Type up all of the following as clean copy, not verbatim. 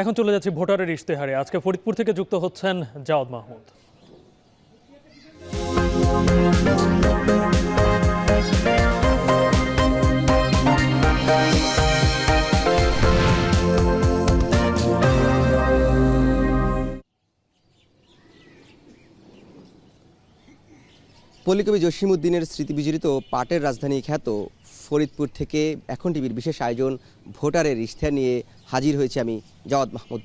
এখন চলে যাচ্ছি ভোটারের ইশতেহারে। আজকে ফরিদপুর থেকে যুক্ত হচ্ছেন জাওয়াদ মাহমুদ। পল্লীকবি জসিমউদ্দিনের স্মৃতিবিজড়িত পাটের রাজধানী খ্যাত ফরিদপুর থেকে এখন টিভির বিশেষ আয়োজন ভোটারের ইশতেহার নিয়ে হাজির হয়েছে আমি জাওয়াদ মাহমুদ।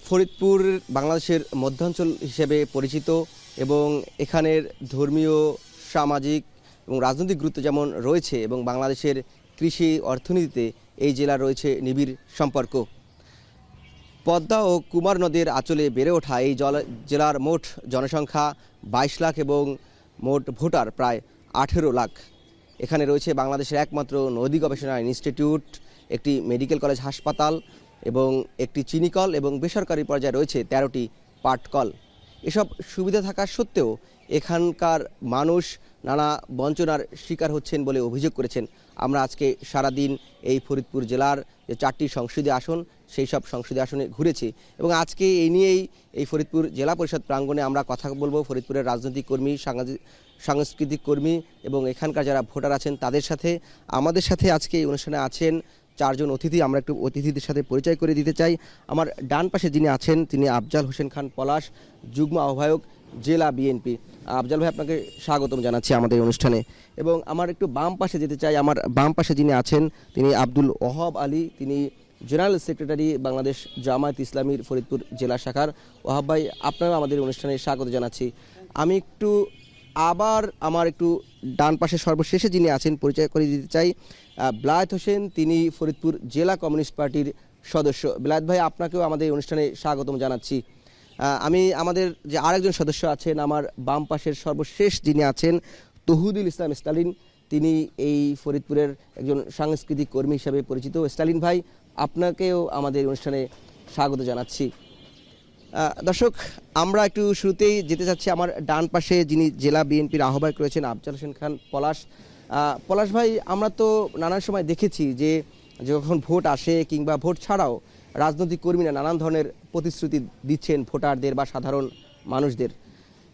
ফরিদপুর বাংলাদেশের মধ্যাঞ্চল হিসেবে পরিচিত এবং এখানের ধর্মীয়, সামাজিক এবং রাজনৈতিক গুরুত্ব যেমন রয়েছে এবং বাংলাদেশের কৃষি অর্থনীতিতে এই জেলার রয়েছে নিবিড় সম্পর্ক। পদ্মা ও কুমার নদের আঁচলে বেড়ে ওঠা এই জেলার মোট জনসংখ্যা 22 লাখ এবং মোট ভোটার প্রায় 18 লাখ। এখানে রয়েছে বাংলাদেশের একমাত্র নদী গবেষণা ইনস্টিটিউট, একটি মেডিকেল কলেজ হাসপাতাল এবং একটি চিনিকল এবং বেসরকারি পর্যায়ে রয়েছে 13টি পাটকল। এসব সুবিধা থাকা সত্ত্বেও এখানকার মানুষ নানা বঞ্চনার শিকার হচ্ছেন বলে অভিযোগ করেছেন। আমরা আজকে সারাদিন এই ফরিদপুর জেলার যে 4টি সংসদীয় আসন সেই সব সংসদীয় আসনে ঘুরেছি এবং আজকে এই নিয়েই এই ফরিদপুর জেলা পরিষদ প্রাঙ্গণে আমরা কথা বলবো ফরিদপুরের রাজনৈতিক কর্মী, সাংস্কৃতিক কর্মী এবং এখানকার যারা ভোটার আছেন তাদের সাথে। আমাদের সাথে আজকে এই অনুষ্ঠানে আছেন 4 জন অতিথি। আমরা একটু অতিথিদের সাথে পরিচয় করে দিতে চাই। আমার ডান পাশে যিনি আছেন তিনি আফজাল হোসেন খান পলাশ, যুগ্ম আহ্বায়ক, জেলা বিএনপি। আফজাল ভাই, আপনাকে স্বাগতম জানাচ্ছি আমাদের অনুষ্ঠানে। এবং আমার একটু বাম পাশে যেতে চাই। আমার বাম পাশে যিনি আছেন তিনি আব্দুল ওহাব আলী, তিনি জেনারেল সেক্রেটারি বাংলাদেশ জামায়াত ইসলামীর ফরিদপুর জেলা শাখার। ওহাব ভাই, আপনারা আমাদের অনুষ্ঠানে স্বাগত জানাচ্ছি। আমি একটু আবার আমার একটু ডান পাশে সর্বশেষে যিনি আছেন পরিচয় করে দিতে চাই, বিলায়েত হোসেন, তিনি ফরিদপুর জেলা কমিউনিস্ট পার্টির সদস্য। বিলায়েত ভাই, আপনাকেও আমাদের অনুষ্ঠানে স্বাগতম জানাচ্ছি। আমি আমাদের যে আরেকজন সদস্য আছেন আমার বাম পাশের সর্বশেষ যিনি আছেন তৌহিদুল ইসলাম স্টালিন, তিনি এই ফরিদপুরের একজন সাংস্কৃতিক কর্মী হিসাবে পরিচিত। স্টালিন ভাই, আপনাকেও আমাদের অনুষ্ঠানে স্বাগত জানাচ্ছি। দর্শক, আমরা একটু শুরুতেই যেতে চাচ্ছি আমার ডান পাশে যিনি জেলা বিএনপির আহ্বায়ক রয়েছেন আফজাল হোসেন খান পলাশ। পলাশ ভাই, আমরা তো নানান সময় দেখেছি যে যখন ভোট আসে কিংবা ভোট ছাড়াও রাজনৈতিক কর্মীরা নানান ধরনের প্রতিশ্রুতি দিচ্ছেন ভোটারদের বা সাধারণ মানুষদের।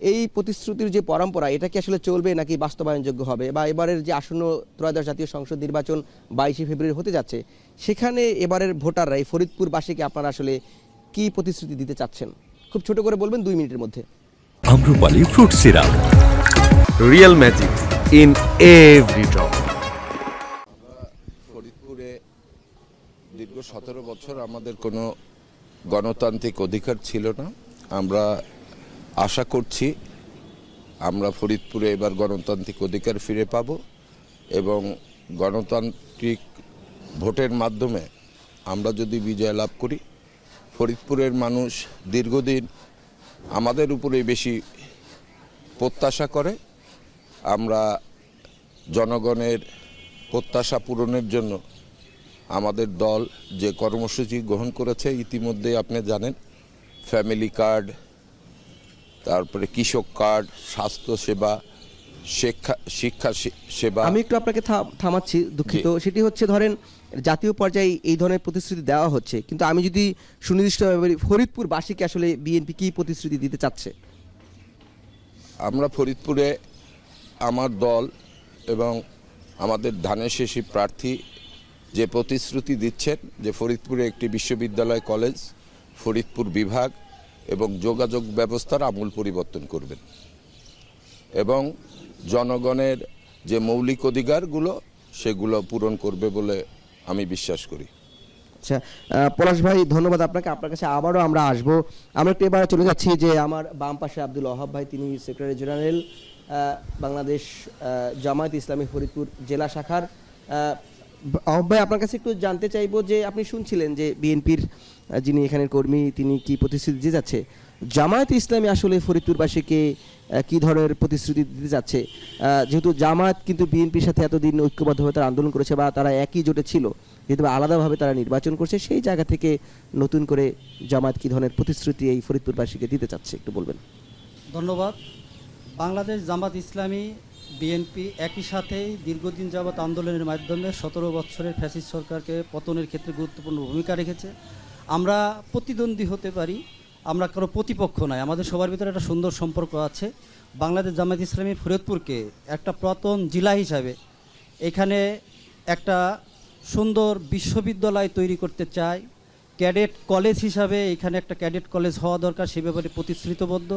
এই প্রতিশ্রুতির যে পরম্পরা, এটা কি আসলে চলবে নাকি বাস্তবায়নযোগ্য হবে? বা এবারের যে আসন্ন ত্রয়োদশ জাতীয় সংসদ নির্বাচন 22শে ফেব্রুয়ারি হতে যাচ্ছে, সেখানে এবারের ভোটাররা এই ফরিদপুরবাসীকে আপনারা আসলে কি প্রতিশ্রুতি দিতে চাচ্ছেন? খুব ছোট করে বলবেন, 2 মিনিটের মধ্যে। Amrapali fruit syrup, real magic in every drop. ফরিদপুরে দীর্ঘ 17 বছর আমাদের কোনো গণতান্ত্রিক অধিকার ছিল না। আমরা আশা করছি আমরা ফরিদপুরে এবার গণতান্ত্রিক অধিকার ফিরে পাব এবং গণতান্ত্রিক ভোটের মাধ্যমে আমরা যদি বিজয় লাভ করি, ফরিদপুরের মানুষ দীর্ঘদিন আমাদের উপরে বেশি প্রত্যাশা করে। আমরা জনগণের প্রত্যাশা পূরণের জন্য আমাদের দল যে কর্মসূচি গ্রহণ করেছে ইতিমধ্যে আপনি জানেন, ফ্যামিলি কার্ড, তারপরে কৃষক কার্ড, স্বাস্থ্য সেবা, শিক্ষা সেবা। আমি একটু আপনাকে থামাচ্ছি, দুঃখিত। সেটি হচ্ছে, ধরেন জাতীয় পর্যায়ে এই ধরনের প্রতিশ্রুতি দেওয়া হচ্ছে, কিন্তু আমি যদি সুনির্দিষ্টভাবে বলি ফরিদপুরবাসীকে আসলে বিএনপি কি প্রতিশ্রুতি দিতে চাচ্ছে? আমরা ফরিদপুরে আমার দল এবং আমাদের ধানের শীষী প্রার্থী যে প্রতিশ্রুতি দিচ্ছেন যে ফরিদপুরে একটি বিশ্ববিদ্যালয়, কলেজ, ফরিদপুর বিভাগ এবং যোগাযোগ ব্যবস্থার আমূল পরিবর্তন করবেন এবং জনগণের যে মৌলিক অধিকারগুলো সেগুলো পূরণ করবে বলে আমি বিশ্বাস করি। আচ্ছা পলাশ ভাই, ধন্যবাদ আপনাকে। আপনার কাছে আবারও আমরা আসবো। আমরা একটু এবার চলে যাচ্ছি যে আমার বাম পাশে আব্দুল ওহাব ভাই, তিনি সেক্রেটারি জেনারেল বাংলাদেশ জামায়াত ইসলামী ফরিদপুর জেলা শাখার। ওহাব ভাই, আপনার কাছে একটু জানতে চাইবো যে আপনি শুনছিলেন যে বিএনপির যিনি এখানের কর্মী তিনি কি প্রতিশ্রুতি দিতে যাচ্ছে, জামায়াত ইসলামী আসলে ফরিদপুরবাসীকে কি ধরনের প্রতিশ্রুতি দিতে যাচ্ছে? যেহেতু জামায়াত কিন্তু বিএনপির সাথে এতদিন ঐক্যবদ্ধভাবে তারা আন্দোলন করেছে বা তারা একই জোটে ছিল, যেহেতু আলাদাভাবে তারা নির্বাচন করছে, সেই জায়গা থেকে নতুন করে জামায়াত কি ধরনের প্রতিশ্রুতি এই ফরিদপুরবাসীকে দিতে চাচ্ছে একটু বলবেন? ধন্যবাদ। বাংলাদেশ জামাত ইসলামী বিএনপি একই সাথেই দীর্ঘদিন যাবৎ আন্দোলনের মাধ্যমে 17 বছরের ফ্যাসিস্ট সরকারকে পতনের ক্ষেত্রে গুরুত্বপূর্ণ ভূমিকা রেখেছে। আমরা প্রতিদ্বন্দ্বী হতে পারি, আমরা কারো প্রতিপক্ষ নয়, আমাদের সবার ভিতরে একটা সুন্দর সম্পর্ক আছে। বাংলাদেশ জামাত ইসলামী ফরিদপুরকে একটা পুরাতন জেলা হিসাবে এখানে একটা সুন্দর বিশ্ববিদ্যালয় তৈরি করতে চায়। ক্যাডেট কলেজ হিসাবে এখানে একটা ক্যাডেট কলেজ হওয়া দরকার, সে ব্যাপারে প্রতিশ্রুতিবদ্ধ।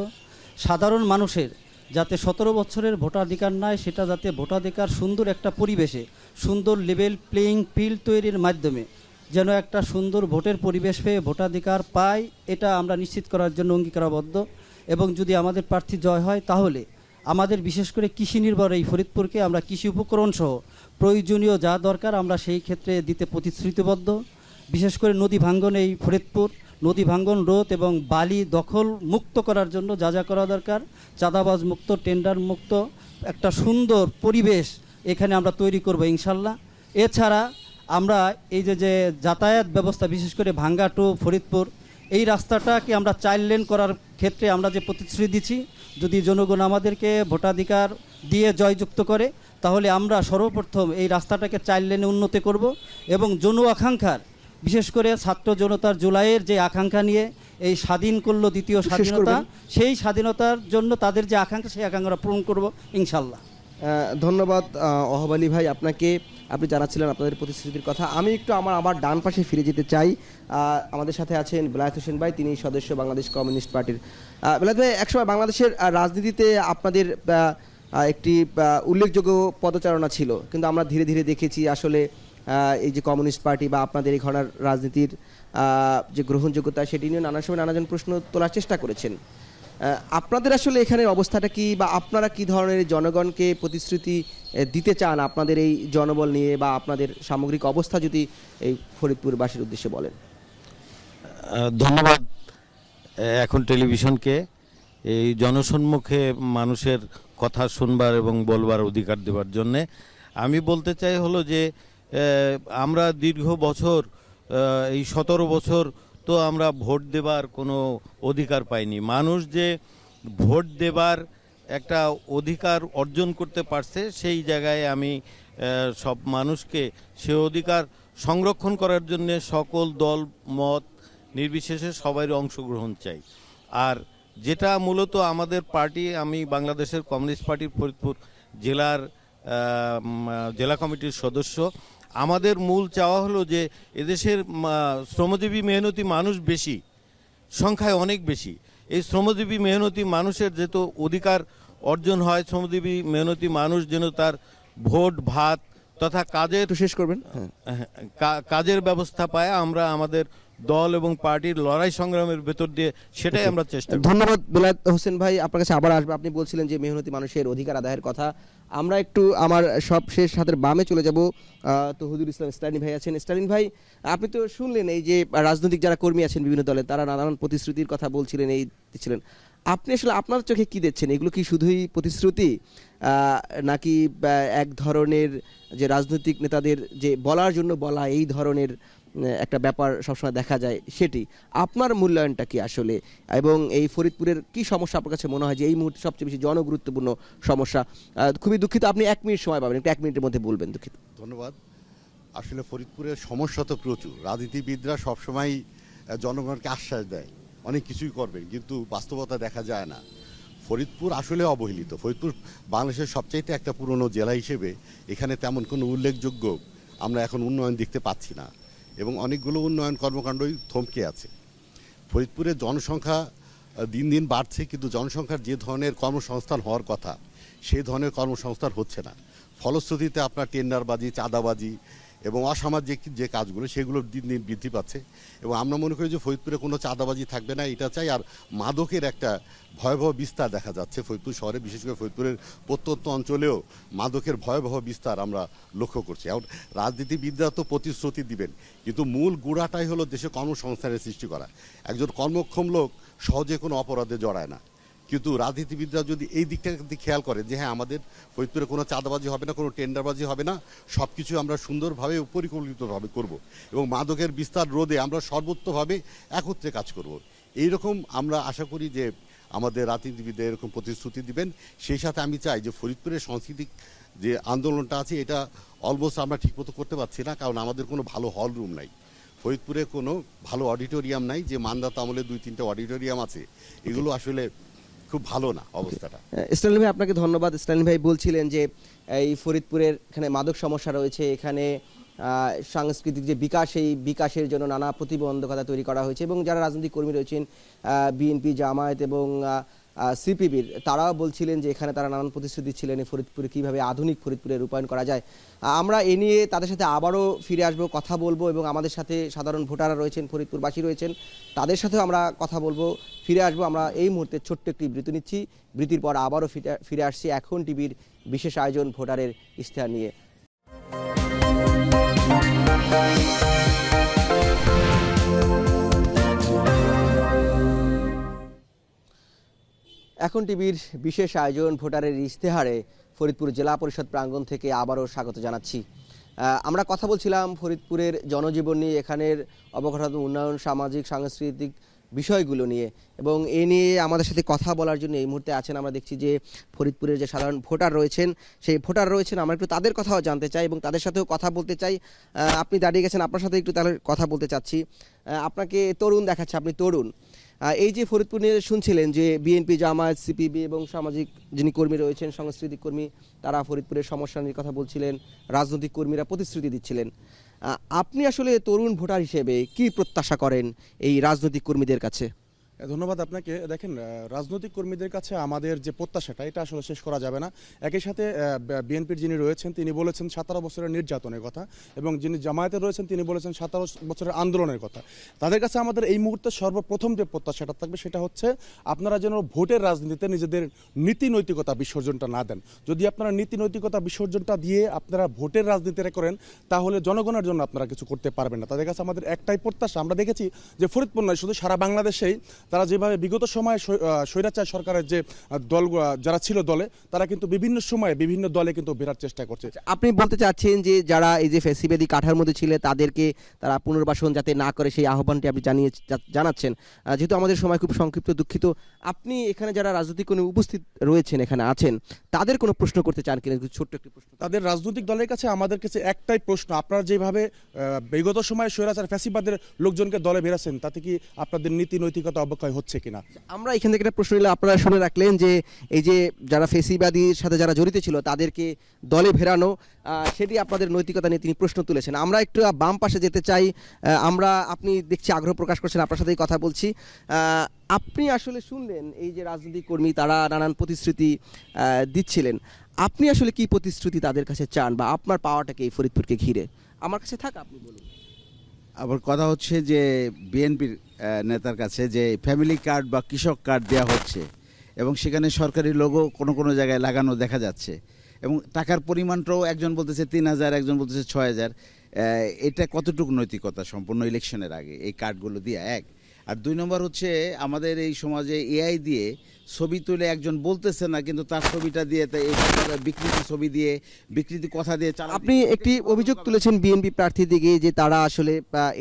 সাধারণ মানুষের যাতে 17 বছরের ভোটাধিকার নাই, সেটা যাতে ভোটাধিকার সুন্দর একটা পরিবেশে, সুন্দর লেভেল প্লেয়িং ফিল্ড তৈরির মাধ্যমে যেন একটা সুন্দর ভোটের পরিবেশ পেয়ে ভোটাধিকার পায়, এটা আমরা নিশ্চিত করার জন্য অঙ্গীকারবদ্ধ। এবং যদি আমাদের প্রার্থী জয় হয় তাহলে আমাদের বিশেষ করে কৃষি নির্ভর এই ফরিদপুরকে আমরা কৃষি উপকরণ সহ প্রয়োজনীয় যা দরকার আমরা সেই ক্ষেত্রে দিতে প্রতিশ্রুতিবদ্ধ। বিশেষ করে নদী ভাঙ্গন, এই ফরিদপুর নদী ভাঙ্গন রোধ এবং বালি দখল মুক্ত করার জন্য যা যা করা দরকার, চাঁদাবাজ মুক্ত, টেন্ডার মুক্ত একটা সুন্দর পরিবেশ এখানে আমরা তৈরি করব ইনশাল্লাহ। এছাড়া আমরা এই যে যাতায়াত ব্যবস্থা, বিশেষ করে ভাঙ্গা টু ফরিদপুর এই রাস্তাটাকে আমরা 4 লেন করার ক্ষেত্রে আমরা যে প্রতিশ্রুতি দিচ্ছি, যদি জনগণ আমাদেরকে ভোটাধিকার দিয়ে জয়যুক্ত করে তাহলে আমরা সর্বপ্রথম এই রাস্তাটাকে 4 লেনে উন্নতি করব। এবং জন আকাঙ্ক্ষার, বিশেষ করে ছাত্র জনতার জুলাইয়ের যে আকাঙ্ক্ষা নিয়ে এই স্বাধীন করলো দ্বিতীয় স্বাধীনতা, সেই স্বাধীনতার জন্য তাদের যে আকাঙ্ক্ষা, সেই আকাঙ্ক্ষা পূরণ করব ইনশাল্লাহ। ধন্যবাদ ওহাব আলী ভাই আপনাকে, আপনি জানাচ্ছিলেন আপনাদের প্রতিশ্রুতির কথা। আমি একটু আমার ডান পাশে ফিরে যেতে চাই। আমাদের সাথে আছেন বেলায়েত হোসেন ভাই, তিনি সদস্য বাংলাদেশ কমিউনিস্ট পার্টির। বেলায়েত ভাই, একসময় বাংলাদেশের রাজনীতিতে আপনাদের একটি উল্লেখযোগ্য পদচারণা ছিল, কিন্তু আমরা ধীরে ধীরে দেখেছি আসলে এই যে কমিউনিস্ট পার্টি বা আপনাদের এই ঘনার রাজনীতির যে গ্রহণযোগ্যতা, সেটি নিয়ে নানা সময় নানাজন প্রশ্ন তোলার চেষ্টা করেছেন। আপনাদের আসলে এখানের অবস্থাটা কি, বা আপনারা কি ধরনের জনগণকে প্রতিশ্রুতি দিতে চান আপনাদের এই জনবল নিয়ে, বা আপনাদের সামগ্রিক অবস্থা যদি এই ফরিদপুরবাসীর উদ্দেশ্যে বলেন? ধন্যবাদ এখন টেলিভিশনকে এই জনসম্মুখে মানুষের কথা শুনবার এবং বলবার অধিকার দেওয়ার জন্যে। আমি বলতে চাই হলো যে আমরা দীর্ঘ বছর, এই 17 বছর তো আমরা ভোট দেবার কোনো অধিকার পাইনি। মানুষ যে ভোট দেবার একটা অধিকার অর্জন করতে পারছে, সেই জায়গায় আমি সব মানুষকে সে অধিকার সংরক্ষণ করার জন্য সকল দল মত নির্বিশেষে সবাই অংশগ্রহণ চাই। আর যেটা মূলত আমাদের পার্টি, আমি বাংলাদেশের কমিউনিস্ট পার্টির ফরিদপুর জেলার জেলা কমিটির সদস্য। আমাদের মূল চাওয়া হলো যে এদেশের শ্রমজীবী মেহনতি মানুষ বেশি, সংখ্যায় অনেক বেশি। এই শ্রমজীবী মেহনতি মানুষের যেহেতু অধিকার অর্জন হয়, শ্রমজীবী মেহনতি মানুষ যেন তার ভোট ভাত তথা কাজের শেষ করবেন, কাজের ব্যবস্থা পায়, আমরা আমাদের দল এবং পার্টির লড়াই সংগ্রামের ভেতর দিয়ে সেটাই আমরা চেষ্টা করি। ধন্যবাদ বেলায়েত হোসেন ভাই, আপনার কাছে আবার আসবে। আপনি বলছিলেন যে মেহনতি মানুষের অধিকার আদায়ের কথা। আমরা একটু আমার সব শেষ হাতের বামে চলে যাব। তৌহিদুল ইসলাম স্টালিন ভাই আছেন। স্টালিন ভাই, আপনি তো শুনলেন এই যে রাজনৈতিক যারা কর্মী আছেন বিভিন্ন দলের, তারা নানান প্রতিশ্রুতির কথা বলছিলেন, এই দিচ্ছিলেন। আপনি আসলে আপনার চোখে কি দেখছেন? এগুলো কি শুধুই প্রতিশ্রুতি, নাকি এক ধরনের যে রাজনৈতিক নেতাদের যে বলার জন্য বলা, এই ধরনের একটা ব্যাপার সবসময় দেখা যায়, সেটি আপনার মূল্যায়নটা কি আসলে? এবং এই ফরিদপুরের কি সমস্যা আপনার কাছে মনে হয় যে এই মুহূর্তে সবচেয়ে বেশি জনগুরুত্বপূর্ণ সমস্যা? খুবই দুঃখিত, আপনি 1 মিনিট সময় পাবেন, একটু 1 মিনিটের মধ্যে বলবেন, দুঃখিত। ধন্যবাদ। আসলে ফরিদপুরের সমস্যা তো প্রচুর। রাজনীতিবিদরা সবসময় জনগণকে আশ্বাস দেয় অনেক কিছুই করবেন, কিন্তু বাস্তবতা দেখা যায় না। ফরিদপুর আসলে অবহেলিত। ফরিদপুর বাংলাদেশের সবচাইতে একটা পুরনো জেলা হিসেবে এখানে তেমন কোনো উল্লেখযোগ্য আমরা এখন উন্নয়ন দেখতে পাচ্ছি না, এবং অনেকগুলো উন্নয়ন কর্মকাণ্ডই থমকে আছে। ফরিদপুরের জনসংখ্যা দিন দিন বাড়ছে, কিন্তু জনসংখ্যার যে ধরনের কর্মসংস্থান হওয়ার কথা সেই ধরনের কর্মসংস্থান হচ্ছে না। ফলশ্রুতিতে আপনার টেন্ডারবাজি, চাঁদাবাজি এবং অসামাজিক যে কাজগুলো, সেগুলো দিন দিন বৃদ্ধি পাচ্ছে। এবং আমরা মনে করি যে ফরিদপুরে কোনো চাঁদাবাজি থাকবে না, এটা চাই। আর মাদকের একটা ভয়াবহ বিস্তার দেখা যাচ্ছে ফরিদপুর শহরে, বিশেষ করে ফরিদপুরের প্রত্যন্ত অঞ্চলেও মাদকের ভয়াবহ বিস্তার আমরা লক্ষ্য করছি। এখন রাজনীতিবিদরা তো প্রতিশ্রুতি দিবেন, কিন্তু মূল গুড়াটাই হলো দেশে কর্মসংস্থানের সৃষ্টি করা। একজন কর্মক্ষম লোক সহজে কোনো অপরাধে জড়ায় না, কিন্তু রাজনীতিবিদরা যদি এই দিকটা খেয়াল করে যে হ্যাঁ, আমাদের ফরিদপুরে কোনো চাঁদাবাজি হবে না, কোনো টেন্ডারবাজি হবে না, সব কিছু আমরা সুন্দরভাবে পরিকল্পিতভাবে করব, এবং মাদকের বিস্তার রোধে আমরা সর্বোচ্চভাবে একত্রে কাজ করব। এইরকম আমরা আশা করি যে আমাদের রাজনীতিবিদদের এরকম প্রতিশ্রুতি দিবেন। সেই সাথে আমি চাই যে ফরিদপুরের সাংস্কৃতিক যে আন্দোলনটা আছে এটা অলমোস্ট আমরা ঠিকমতো করতে পারছি না, কারণ আমাদের কোনো ভালো হল রুম নাই, ফরিদপুরে কোনো ভালো অডিটোরিয়াম নাই। যে মান্দাতা আমলে 2-3টা অডিটোরিয়াম আছে, এগুলো আসলে খুব ভালো না অবস্থাটা। স্টালিন ভাই, আপনাকে ধন্যবাদ। স্টালিন ভাই বলছিলেন যে এই ফরিদপুরের এখানে মাদক সমস্যা রয়েছে, এখানে সাংস্কৃতিক যে বিকাশ, এই বিকাশের জন্য নানা প্রতিবন্ধকতা তৈরি করা হয়েছে এবং যারা রাজনৈতিক কর্মী রয়েছেন বিএনপি, জামায়াত এবং সিপিবির, তারাও বলছিলেন যে এখানে তারা নানান প্রতিশ্রুতি দিচ্ছিলেন ফরিদপুরে কীভাবে আধুনিক ফরিদপুরে রূপায়ণ করা যায়। আমরা এ নিয়ে তাদের সাথে আবারও ফিরে আসবো, কথা বলবো এবং আমাদের সাথে সাধারণ ভোটাররা রয়েছেন, ফরিদপুরবাসী রয়েছেন, তাদের সাথেও আমরা কথা বলবো, ফিরে আসবো। আমরা এই মুহূর্তে ছোট্ট একটি বিরতি নিচ্ছি, বিরতির পর আবারও ফিরে আসছি এখন টিভির বিশেষ আয়োজন ভোটারের ইশতেহার নিয়ে। এখন টিভির বিশেষ আয়োজন ভোটারের ইশতেহারে ফরিদপুর জেলা পরিষদ প্রাঙ্গণ থেকে আবারও স্বাগত জানাচ্ছি। আমরা কথা বলছিলাম ফরিদপুরের জনজীবন নিয়ে, এখানের অবকাঠামো উন্নয়ন, সামাজিক সাংস্কৃতিক বিষয়গুলো নিয়ে, এবং এ নিয়ে আমাদের সাথে কথা বলার জন্য এই মুহূর্তে আছেন, আমরা দেখছি যে ফরিদপুরের যে সাধারণ ভোটার রয়েছেন, সেই ভোটার রয়েছেন। আমরা একটু তাদের কথাও জানতে চাই এবং তাদের সাথেও কথা বলতে চাই। আপনি দাঁড়িয়ে গেছেন, আপনার সাথে একটু তাহলে কথা বলতে চাচ্ছি। আপনাকে তরুণ দেখাচ্ছে, আপনি তরুণ। এই যে ফরিদপুর নিয়ে শুনছিলেন যে বিএনপি, জামায়াত, সিপিবি এবং সামাজিক যিনি কর্মী রয়েছেন, সাংস্কৃতিক কর্মী, তারা ফরিদপুরের সমস্যা নিয়ে কথা বলছিলেন, রাজনৈতিক কর্মীরা প্রতিশ্রুতি দিচ্ছিলেন। আপনি আসলে তরুণ ভোটার হিসেবে কি প্রত্যাশা করেন এই রাজনৈতিক কর্মীদের কাছে? ধন্যবাদ আপনাকে। দেখেন, রাজনৈতিক কর্মীদের কাছে আমাদের যে প্রত্যাশাটা, এটা আসলে শেষ করা যাবে না। একই সাথে বিএনপির যিনি রয়েছেন তিনি বলেছেন 17 বছরের নির্যাতনের কথা, এবং যিনি জামায়াতে রয়েছেন তিনি বলেছেন 17 বছরের আন্দোলনের কথা। তাদের কাছে আমাদের এই মুহূর্তে সর্বপ্রথম যে প্রত্যাশাটা থাকবে সেটা হচ্ছে আপনারা যেন ভোটের রাজনীতিতে নিজেদের নীতি নৈতিকতা বিসর্জনটা না দেন। যদি আপনারা নীতি নৈতিকতা বিসর্জনটা দিয়ে আপনারা ভোটের রাজনীতিটা করেন, তাহলে জনগণের জন্য আপনারা কিছু করতে পারবেন না। তাদের কাছে আমাদের একটাই প্রত্যাশা, আমরা দেখেছি যে ফরিদপুর নয়, শুধু সারা বাংলাদেশেই তারা যেভাবে বিগত সময়ে স্বৈরাচার সরকারের যে দল যারা ছিল দলে, তারা কিন্তু বিভিন্ন সময়ে বিভিন্ন দলে কিন্তু বেরার চেষ্টা করছে। আপনি বলতে চাচ্ছেন যে যারা এই যে ফ্যাসিবাদী কাঠার মধ্যে ছিল তাদেরকে তারা পুনর্বাসন যাতে না করে সেই আহ্বানটি আপনি জানাচ্ছেন। যেহেতু আমাদের সময় খুব সংক্ষিপ্ত, দুঃখিত, আপনি এখানে যারা রাজনৈতিক কোনো উপস্থিত রয়েছেন, এখানে আছেন, তাদের কোনো প্রশ্ন করতে চান কিনা? ছোট্ট একটি প্রশ্ন। তাদের রাজনৈতিক দলের কাছে আমাদের কাছে একটাই প্রশ্ন, আপনারা যেভাবে বিগত সময়ে স্বৈরাচার ফ্যাসিবাদের লোকজনকে দলে বেরাচ্ছেন, তাতে কি আপনাদের নীতি নৈতিকতা অবক্ষয় হচ্ছে কিনা? আমরা এখান থেকে একটা প্রশ্ন নিলে আপনারা শুনে রাখলেন যে এই যে যারা ফ্যাসিবাদীর সাথে যারা জড়িত ছিল তাদেরকে দলে ফেরানো, সেটি আপনাদের নৈতিকতা নিয়ে তিনি প্রশ্ন তুলেছেন। আমরা একটু বাম পাশে যেতে চাই। আপনি দেখছি আগ্রহ প্রকাশ করছেন, আপনার সাথেই কথা বলছি। আপনি আসলে শুনলেন এই যে রাজনৈতিক কর্মী তারা নানান প্রতিশ্রুতি দিচ্ছিলেন, আপনি আসলে কি প্রতিশ্রুতি তাদের কাছে চান, বা আপনার পাওয়াটাকে এই ফরিদপুরকে ঘিরে? আমার কাছে থাকা, আপনি বলুন। আবার কথা হচ্ছে যে বিএনপির নেতার কাছে যে ফ্যামিলি কার্ড বা কৃষক কার্ড দেওয়া হচ্ছে এবং সেখানে সরকারি লোগো কোনো কোনো জায়গায় লাগানো দেখা যাচ্ছে, এবং টাকার পরিমাণটাও একজন বলতেছে 3,000, একজন বলতেছে 6,000। এটা কতটুকু নৈতিকতা সম্পূর্ণ ইলেকশনের আগে এই কার্ডগুলো দিয়ে? এক। আর 2 নম্বর হচ্ছে আমাদের এই সমাজে এআই দিয়ে ছবি তুলে একজন বলতেছে না, কিন্তু তার ছবিটা দিয়ে বিকৃতি ছবি দিয়ে, বিকৃতি কথা দিয়ে আপনি একটি অভিযোগ তুলেছেন বিএনপি প্রার্থী দিকে যে তারা আসলে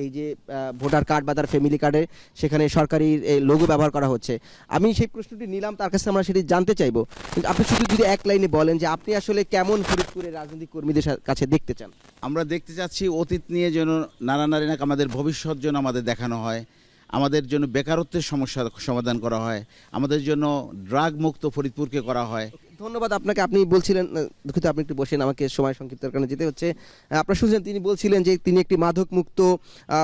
এই যে ভোটার কার্ড বা তার ফ্যামিলি কার্ডে সেখানে সরকারি লোগো ব্যবহার করা হচ্ছে। আমি সেই প্রশ্নটি নিলাম, তার কাছে আমরা সেটি জানতে চাইবো, কিন্তু আপনি শুধু যদি এক লাইনে বলেন যে আপনি আসলে কেমন ফরিদপুরের রাজনৈতিক কর্মীদের কাছে দেখতে চান? আমরা দেখতে চাচ্ছি অতীত নিয়ে যেন নানা আমাদের ভবিষ্যৎ যেন আমাদের দেখানো হয়, আমাদের জন্য বেকারত্বের সমস্যা সমাধান করা হয়, আমাদের জন্য ড্রাগ মুক্ত ফরিদপুরকে করা হয়। ধন্যবাদ আপনাকে। আপনি বলছিলেন, দুঃখিত আপনি একটু বসেন, আমাকে সময় সংক্ষিপ্তের কারণে যেতে হচ্ছে। আপনারা শুনছেন তিনি বলছিলেন যে তিনি একটি মাদক মুক্ত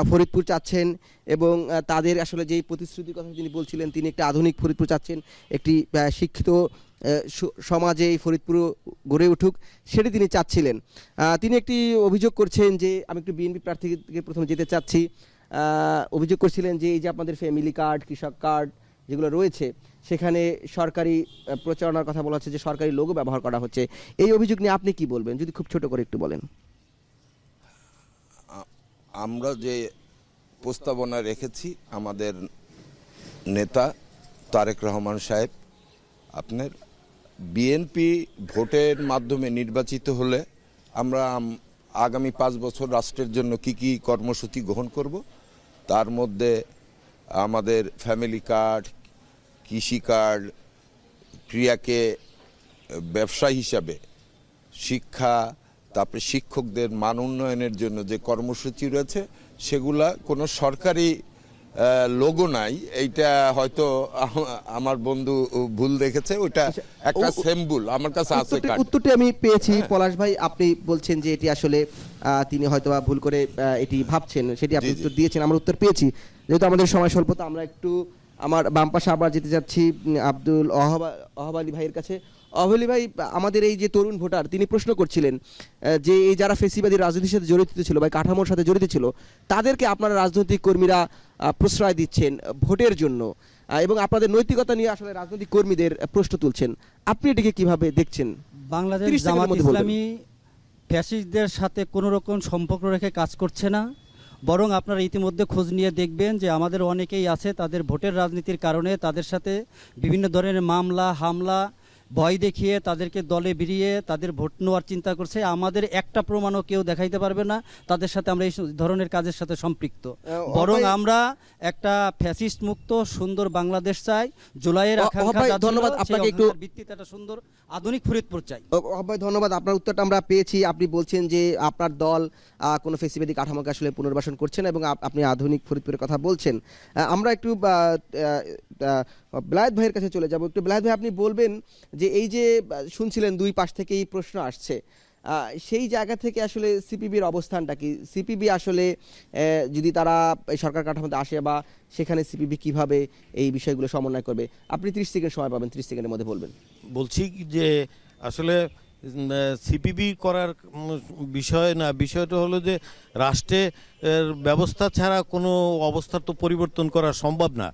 ফরিদপুর চাচ্ছেন, এবং তাদের আসলে যেই প্রতিশ্রুতির কথা তিনি বলছিলেন, তিনি একটা আধুনিক ফরিদপুর চাচ্ছেন, একটি শিক্ষিত সমাজে এই ফরিদপুর গড়ে উঠুক সেটি তিনি চাচ্ছিলেন। তিনি একটি অভিযোগ করছেন যে, আমি একটু বিএনপি প্রার্থীকে প্রথমে যেতে চাচ্ছি, অভিযোগ করছিলেন যে এই যে আপনাদের ফ্যামিলি কার্ড, কৃষক কার্ড যেগুলো রয়েছে সেখানে সরকারি প্রচারণার কথা বলা হচ্ছে, যে সরকারি লোগো ব্যবহার করা হচ্ছে। এই অভিযোগ নিয়ে আপনি কি বলবেন, যদি খুব ছোট করে একটু বলেন? আমরা যে প্রস্তাবনা রেখেছি, আমাদের নেতা তারেক রহমান সাহেব, আপনার বিএনপি ভোটের মাধ্যমে নির্বাচিত হলে আমরা আগামী 5 বছর রাষ্ট্রের জন্য কি কি কর্মসূচি গ্রহণ করব, তার মধ্যে আমাদের ফ্যামিলি কার্ড, কৃষিকার্ড, ক্রিয়াকে ব্যবসা হিসাবে, শিক্ষা, তারপরে শিক্ষকদের মান উন্নয়নের জন্য যে কর্মসূচি রয়েছে সেগুলা কোনো সরকারি লোগো নাই। এইটা হয়তো আমার বন্ধু ভুল দেখেছে, ওইটা একটা সিম্বল আমার কাছে আছে। উত্তরটি আমি পেয়েছি পলাশ ভাই, আপনি বলছেন যে এটি আসলে তিনি হয়তো ভুল করে এটি ভাবছেন, সেটি আপনি উত্তর দিয়েছেন, আমরা উত্তর পেয়েছি। যেহেতু আমাদের সময় স্বল্পতা, আমরা একটু আমার বাম পাশে আবার যেতে যাচ্ছি আব্দুল ওহাব আলী ভাইয়ের কাছে। ওহাব আলী ভাই, আমাদের এই যে তরুণ ভোটার, তিনি প্রশ্ন করছিলেন যে এই যারা ফেসিবাদী রাজনীতির সাথে জড়িত ছিল বা কাঠামোর সাথে জড়িত ছিল, তাদেরকে আপনারা রাজনৈতিক কর্মীরা প্রশ্রয় দিচ্ছেন ভোটের জন্য, এবং আপনাদের নৈতিকতা নিয়ে আসলে রাজনৈতিক কর্মীদের প্রশ্ন তুলছেন। আপনি এটিকে কিভাবে দেখছেন? বাংলাদেশ জামাত ইসলামী ফ্যাসিস্টদের সাথে কোনো রকম সম্পর্ক রেখে কাজ করছে না, বরং আপনারা ইতিমধ্যে খোঁজ নিয়ে দেখবেন যে আমাদের অনেকেই আছে তাদের ভোটের রাজনীতির কারণে তাদের সাথে বিভিন্ন ধরনের মামলা, হামলা, ভয় দেখিয়ে তাদেরকে দলে ভিড়িয়ে তাদের ভোট নেওয়ার চিন্তা করছে। আমাদের একটা প্রমাণও কেউ দেখাইতে পারবে না তাদের সাথে আমরা এই ধরনের কাজের সাথে সম্পৃক্ত, বরং আমরা একটা ফ্যাসিস্ট মুক্ত সুন্দর বাংলাদেশ চাই। জুলাইয়ের আকাঙ্ক্ষা, ধন্যবাদ আপনাকে, একটু ভিত্তিতে একটা সুন্দর আধুনিক ফরিদপুর চাই। ভাই ধন্যবাদ, আপনার উত্তরটা আমরা পেয়েছি। আপনি বলছেন যে আপনার দল কোনো ফেসিবাদী কাঠামোকে আসলে পুনর্বাসন করছেন এবং আপনি আধুনিক ফরিদপুরের কথা বলছেন। আমরা একটু বেলায়েত ভাইয়ের কাছে চলে যাব। একটু বেলায়েত ভাই, আপনি বলবেন যে এই যে শুনছিলেন দুই পাশ থেকে এই প্রশ্ন আসছে, সেই জায়গা থেকে আসলে সিপিবির অবস্থানটা কি? সিপিবি আসলে যদি তারা সরকার কাঠামোতে আসে বা সেখানে সিপিবি কিভাবে এই বিষয়গুলো সমন্বয় করবে? আপনি 30 সেকেন্ড সময় পাবেন, 30 সেকেন্ডের মধ্যে বলবেন। বলছি যে আসলে সিপিবি করার বিষয় না, বিষয়টা হলো যে রাষ্ট্রে ব্যবস্থা ছাড়া কোনো অবস্থার তো পরিবর্তন করা সম্ভব না।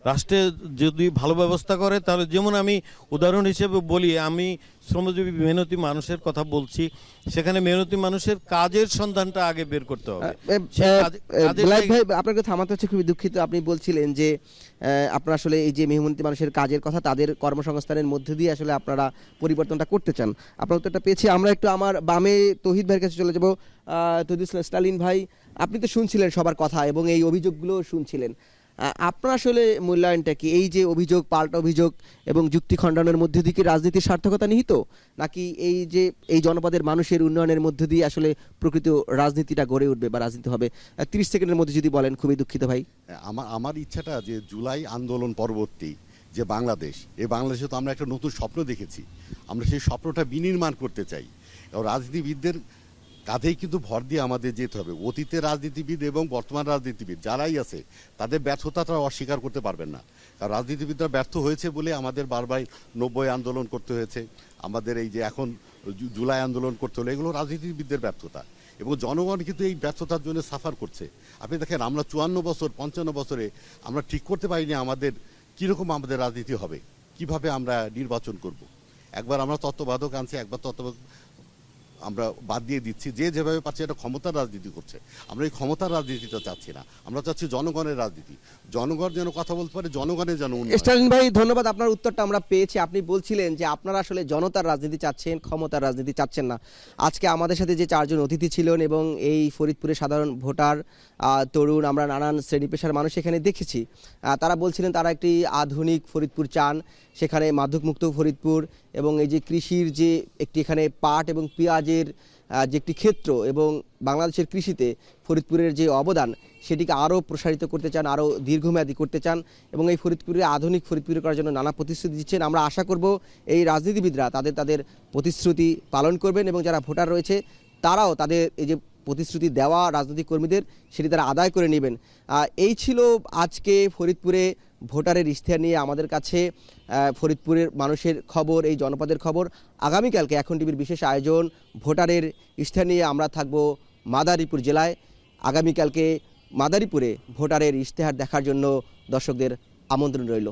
রাষ্ট্রে যদি ভালো ব্যবস্থা করে তাহলে, যেমন আমি উদাহরণ হিসেবে বলি, আমি শ্রমজীবী মেহনতি মানুষের কথা বলছি, সেখানে মেহনতি মানুষের কাজের সন্ধানটা আগে বের করতে হবে। ভাই, আপনাকে থামাতে হচ্ছে, খুবই দুঃখিত। আপনি বলছিলেন যে আপনারা আসলে এই যে মেহনতি মানুষের কাজের কথা, তাদের কর্মসংস্থানের মধ্যে দিয়ে আসলে আপনারা পরিবর্তনটা করতে চান। আপনার উত্তরটা পেয়েছি। আমরা একটু আমার বামে তৌহিদ ভাইয়ের কাছে চলে যাব। তৌহিদ স্টালিন ভাই, আপনি তো শুনছিলেন সবার কথা এবং এই অভিযোগগুলো শুনছিলেন, আপনার আসলে মূল্যায়নটা কি? এই যে অভিযোগ, পাল্টা অভিযোগ এবং যুক্তি খণ্ডনের মধ্যে দিয়ে কি রাজনীতির সার্থকতা নিহিত, নাকি এই যে এই জনপদের মানুষের উন্নয়নের মধ্যে দিয়ে আসলে প্রকৃত রাজনীতিটা গড়ে উঠবে বা রাজনীতি হবে? 30 সেকেন্ডের মধ্যে যদি বলেন, খুবই দুঃখিত ভাই। আমার ইচ্ছাটা যে জুলাই আন্দোলন পরবর্তী যে বাংলাদেশ, এই বাংলাদেশে তো আমরা একটা নতুন স্বপ্ন দেখেছি, আমরা সেই স্বপ্নটা বিনির্মাণ করতে চাই। এবং রাজনীতিবিদদের কাঁধেই কিন্তু ভর দিয়ে আমাদের যেতে হবে। অতীতের রাজনীতিবিদ এবং বর্তমান রাজনীতিবিদ যারাই আছে তাদের ব্যর্থতাটা অস্বীকার করতে পারবেন না, কারণ রাজনীতিবিদরা ব্যর্থ হয়েছে বলে আমাদের বারবার 90 আন্দোলন করতে হয়েছে, আমাদের এই যে এখন জুলাই আন্দোলন করতে হলো, এগুলো রাজনীতিবিদদের ব্যর্থতা এবং জনগণ কিন্তু এই ব্যর্থতার জন্য সাফার করছে। আপনি দেখেন, আমরা 54 বছর 55 বছরে আমরা ঠিক করতে পারিনি আমাদের কীরকম আমাদের রাজনীতি হবে, কিভাবে আমরা নির্বাচন করব। একবার আমরা তত্ত্বাবধায়ক আনছি, একবার তত্ত্বাবধায়ক আমরা বাদ দিয়ে দিচ্ছি, যে যেভাবে পাচ্ছে এটা ক্ষমতার রাজনীতি করছে। আমরা এই ক্ষমতার রাজনীতিটা চাচ্ছি না, আমরা চাচ্ছি জনগণের রাজনীতি। জনগণ যেন কথা বলতে পারে, জনগণের যেন উন্নয়ন। স্টালিন ভাই ধন্যবাদ, আপনার উত্তরটা আমরা পেয়েছি। আপনি বলছিলেন যে আপনারা আসলে জনতার রাজনীতি চাচ্ছেন, ক্ষমতার রাজনীতি চাচ্ছেন না। আজকে আমাদের সাথে যে 4 জন অতিথি ছিলেন এবং এই ফরিদপুরের সাধারণ ভোটার, তরুণ, আমরা নানান শ্রেণী পেশার মানুষ এখানে দেখেছি, তারা বলছিলেন তারা একটি আধুনিক ফরিদপুর চান, সেখানে মাদকমুক্ত ফরিদপুর এবং এই যে কৃষির যে একটি এখানে পাট এবং পেঁয়াজের যে একটি ক্ষেত্র এবং বাংলাদেশের কৃষিতে ফরিদপুরের যে অবদান, সেটিকে আরও প্রসারিত করতে চান, আরও দীর্ঘমেয়াদী করতে চান এবং এই ফরিদপুরে আধুনিক ফরিদপুর করার জন্য নানা প্রতিশ্রুতি দিচ্ছেন। আমরা আশা করব এই রাজনীতিবিদরা তাদের প্রতিশ্রুতি পালন করবেন এবং যারা ভোটার রয়েছে তারাও তাদের এই যে প্রতিশ্রুতি দেওয়া রাজনৈতিক কর্মীদের সেটি তারা আদায় করে নেবেন। এই ছিল আজকে ফরিদপুরে ভোটারের ইশতেহার নিয়ে আমাদের কাছে ফরিদপুরের মানুষের খবর, এই জনপদের খবর। আগামীকালকে এখন টিভির বিশেষ আয়োজন ভোটারের ইশতেহার নিয়ে আমরা থাকব মাদারীপুর জেলায়। আগামীকালকে মাদারীপুরে ভোটারের ইশতেহার দেখার জন্য দর্শকদের আমন্ত্রণ রইল।